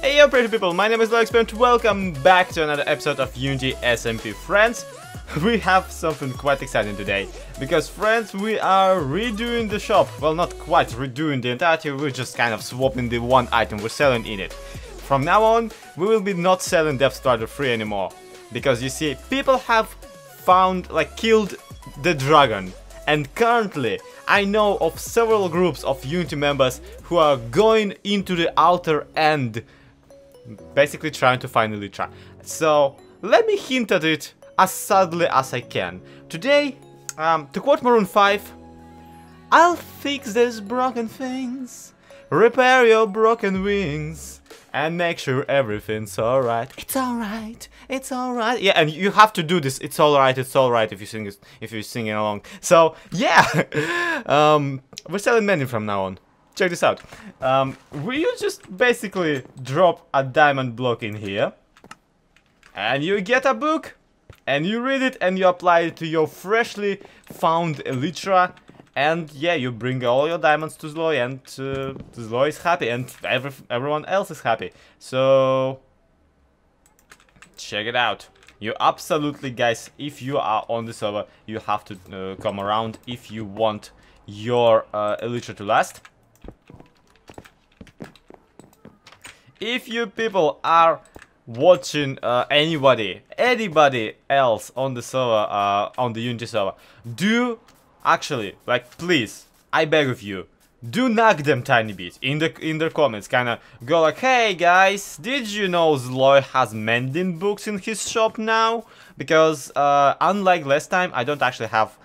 Hey yo pretty people, my name is Alex and welcome back to another episode of Unity SMP. Friends, we have something quite exciting today, because friends, we are redoing the shop. Well, not quite redoing the entirety, we're just kind of swapping the one item we're selling in it. From now on, we will be not selling Death Strider 3 anymore, because you see, people have found, killed the dragon. And currently, I know of several groups of Unity members who are going into the outer end, basically trying to find Elytra. So, let me hint at it as subtly as I can. Today, to quote Maroon 5, I'll fix these broken things, repair your broken wings, and make sure everything's alright. It's alright, it's alright. Yeah, and you have to do this. It's alright if you sing it, if you're singing along. So yeah, we're selling Mending from now on. Check this out. You just basically drop a diamond block in here, and you get a book, and you read it, and you apply it to your freshly found Elytra. And yeah, you bring all your diamonds to Zloy, and Zloy is happy, and everyone else is happy. So check it out. You absolutely, guys, if you are on the server, you have to come around if you want your Elytra to last. If you people are watching anybody else on the server, on the Unity server, do actually, please, I beg of you, do nag them tiny bit in their comments. Kinda go like, hey guys, did you know Zloy has Mending books in his shop now? Because unlike last time, I don't actually have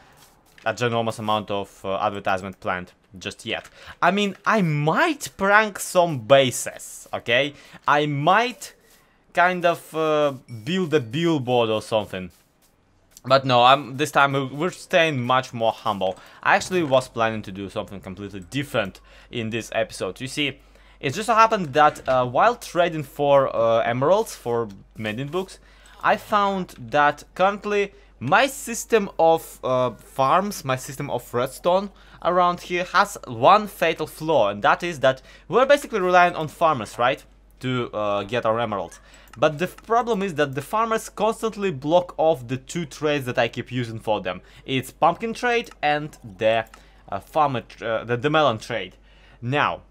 a ginormous amount of advertisement planned just yet. I mean, I might prank some bases, okay? I might kind of build a billboard or something. But no, this time we're staying much more humble. I actually was planning to do something completely different in this episode. You see, it just so happened that while trading for emeralds, for Mending books, I found that currently my system of farms, my system of redstone around here has one fatal flaw, and that is that we're basically relying on farmers, right, to get our emeralds. But the problem is that the farmers constantly block off the two trades that I keep using for them. It's pumpkin trade and the the melon trade. Now,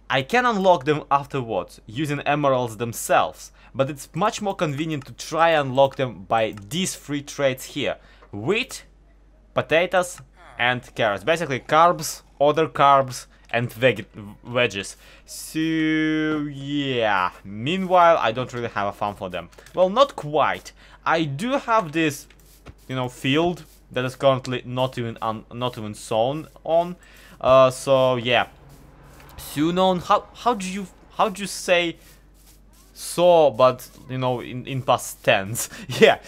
I can unlock them afterwards using emeralds themselves, but it's much more convenient to try and unlock them by these three trades here: wheat, potatoes, and carrots. Basically, carbs, other carbs, and veggies. So yeah, meanwhile I don't really have a farm for them. Well, not quite. I do have this, you know, field that is currently not even sown on. So yeah, soon on. How do you say so, but you know, in past tense? Yeah,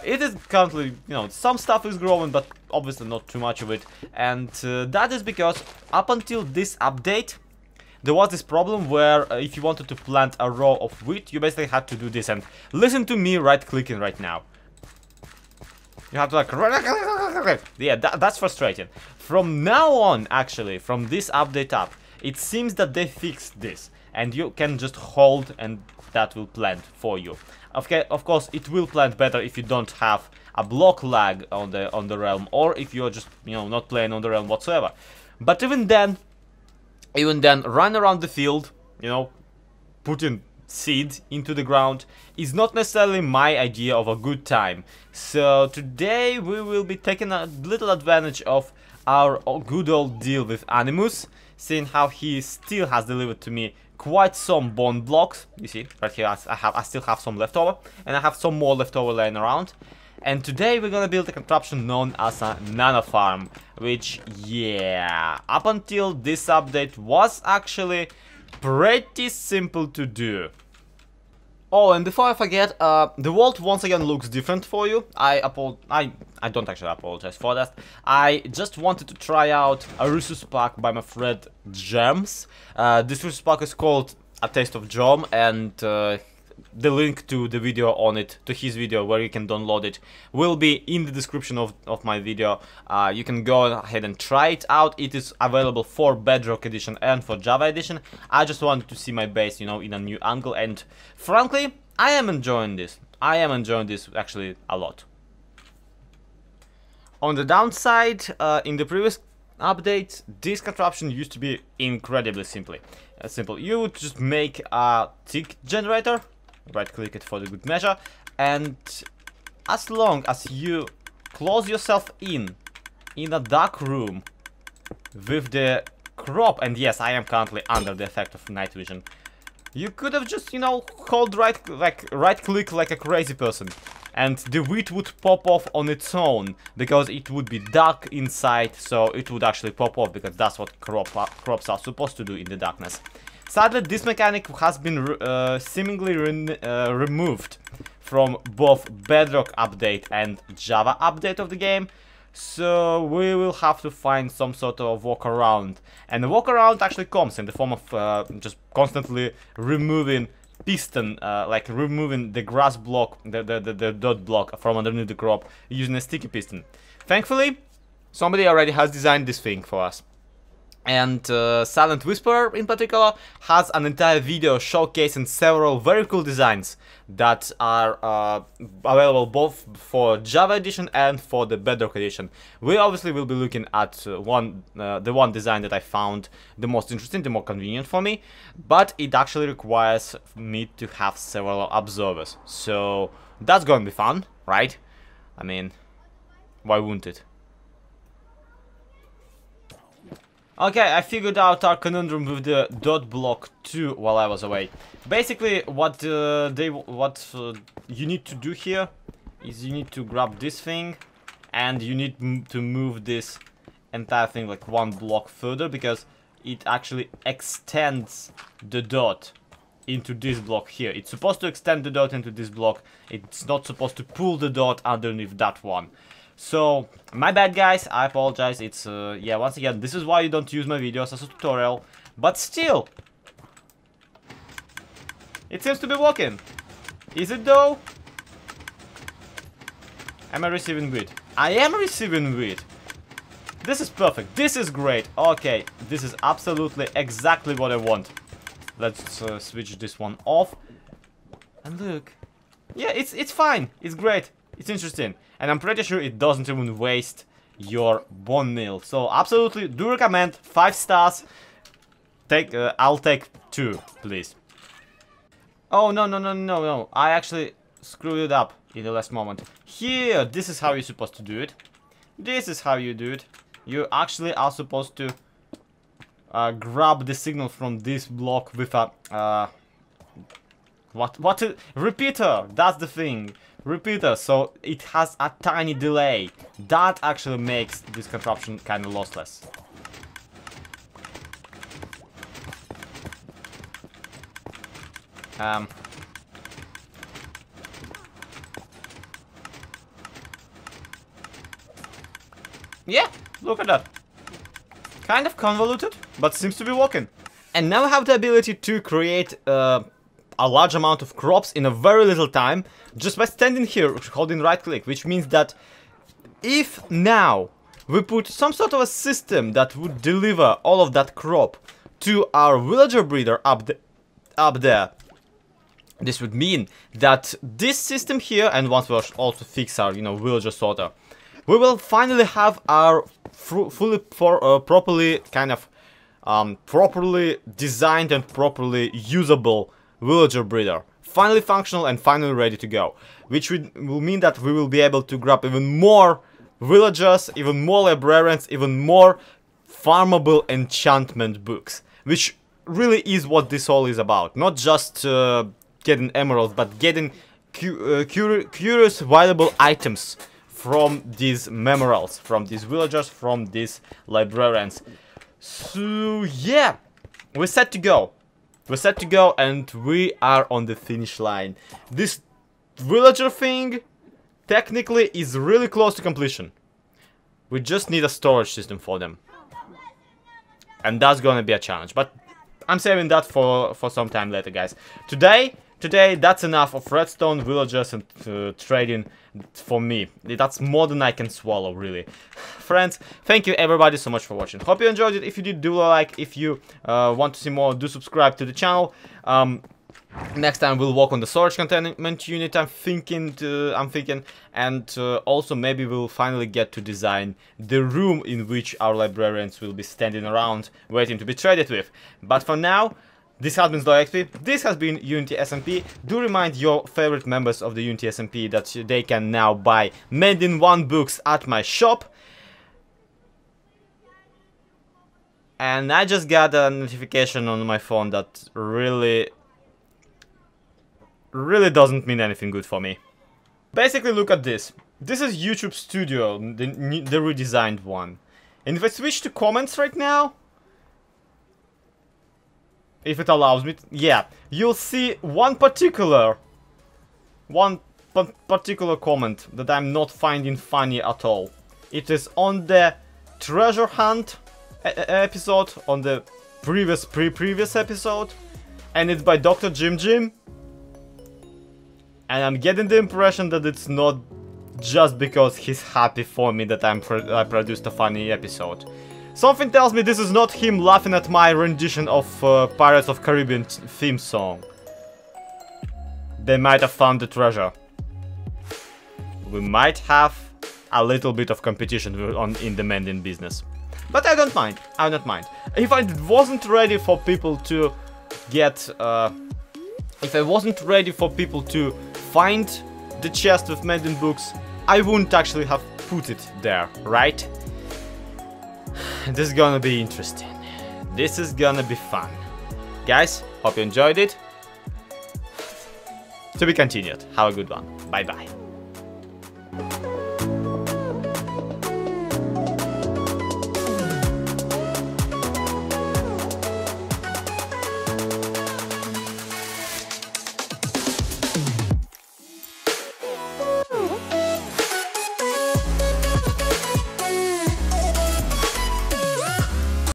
it is currently, you know, some stuff is growing, but obviously not too much of it, and that is because up until this update there was this problem where if you wanted to plant a row of wheat, you basically had to do this, and listen to me right clicking right now. You have to yeah, that's frustrating. From now on, actually, from this update up, it seems that they fixed this, and you can just hold and that will plant for you. Okay, of course it will plant better if you don't have a block lag on the realm, or if you're just, you know, not playing on the realm whatsoever. But even then, run around the field, you know, putting seed into the ground is not necessarily my idea of a good time. So today we will be taking a little advantage of our good old deal with Animus, seeing how he still has delivered to me quite some bone blocks. You see, right here I still have some left over, and I have some more left over laying around. And today we're gonna build a contraption known as a nano farm, which, yeah, up until this update was actually pretty simple to do. Oh, and before I forget, the world once again looks different for you. I don't actually apologize for that. I just wanted to try out a resource pack by my friend Gems. This resource pack is called A Taste of Jom, and the link to the video on it, to his video where you can download it, will be in the description of my video. You can go ahead and try it out. It is available for Bedrock Edition and for Java Edition. I just wanted to see my base, you know, in a new angle, and frankly, I am enjoying this. I am enjoying this actually a lot. On the downside, in the previous update, this contraption used to be incredibly simple. You would just make a tick generator, right click it for the good measure, and as long as you close yourself in a dark room with the crop, and yes, I am currently under the effect of night vision, you could have just, you know, hold right click like a crazy person, and the wheat would pop off on its own, because it would be dark inside, so it would actually pop off, because that's what crops are supposed to do in the darkness. Sadly, this mechanic has been seemingly removed from both Bedrock update and Java update of the game, so we will have to find some sort of workaround. And the workaround actually comes in the form of just constantly removing piston, like removing the grass block, the dot block from underneath the crop using a sticky piston. Thankfully, somebody already has designed this thing for us. And Silent Whisperer in particular has an entire video showcasing several very cool designs that are available both for Java Edition and for the Bedrock Edition. We obviously will be looking at the one design that I found the most interesting, the more convenient for me, but it actually requires me to have several observers. So that's going to be fun, right? I mean, why wouldn't it? Okay, I figured out our conundrum with the dot block too while I was away. Basically, what you need to do here is you need to grab this thing, and you need to move this entire thing like one block further, because it actually extends the dot into this block here. It's supposed to extend the dot into this block. It's not supposed to pull the dot underneath that one. So, my bad guys, I apologize. It's, yeah, once again, this is why you don't use my videos as a tutorial. But still, it seems to be working. Is it though? Am I receiving wheat? I am receiving wheat. This is perfect. This is great. Okay, this is absolutely exactly what I want. Let's switch this one off. And look. Yeah, it's fine. It's great. It's interesting. And I'm pretty sure it doesn't even waste your bone meal. So absolutely do recommend. 5 stars. I'll take 2, please. Oh, no. I actually screwed it up in the last moment. Here, this is how you're supposed to do it. This is how you do it. You actually are supposed to grab the signal from this block with a repeater. That's the thing. Repeater, so it has a tiny delay. That actually makes this contraption kind of lossless. Yeah, look at that. Kind of convoluted, but seems to be working. And now I have the ability to create a large amount of crops in a very little time, just by standing here holding right click, which means that if now we put some sort of a system that would deliver all of that crop to our villager breeder up there, this would mean that this system here, and once we also fix our, you know, villager sorter, we will finally have our properly kind of properly designed and properly usable villager breeder, finally functional and finally ready to go, which will mean that we will be able to grab even more villagers, even more librarians, even more farmable enchantment books, which really is what this all is about. Not just getting emeralds, but getting curious, valuable items from these memorials, from these villagers, from these librarians. So yeah, we're set to go. We're set to go, and we are on the finish line. This villager thing technically is really close to completion. We just need a storage system for them, and that's gonna be a challenge, but I'm saving that for some time later, guys. Today today that's enough of redstone, villagers, and trading for me. That's more than I can swallow, really. Friends, thank you everybody so much for watching. Hope you enjoyed it. If you did, do a like. If you want to see more, do subscribe to the channel. Next time we'll work on the storage containment unit, I'm thinking, and also maybe we'll finally get to design the room in which our librarians will be standing around, waiting to be traded with. But for now, this has been SlowXP, this has been Unity SMP. Do remind your favorite members of the Unity SMP that they can now buy Mending 1 books at my shop. And I just got a notification on my phone that really doesn't mean anything good for me. Basically, look at this. This is YouTube Studio, the redesigned one. And if I switch to comments right now, if it allows me, yeah, you'll see one particular comment that I'm not finding funny at all. It is on the treasure hunt episode, on the previous episode, and it's by Dr. Jim. And I'm getting the impression that it's not just because he's happy for me that I produced a funny episode. Something tells me this is not him laughing at my rendition of Pirates of Caribbean theme song. They might have found the treasure. We might have a little bit of competition in the mending business. But I don't mind. I don't mind. If I wasn't ready for people to get... if I wasn't ready for people to find the chest with Mending books, I wouldn't actually have put it there, right? This is gonna be interesting. This is gonna be fun. Guys, hope you enjoyed it. To be continued. Have a good one. Bye bye.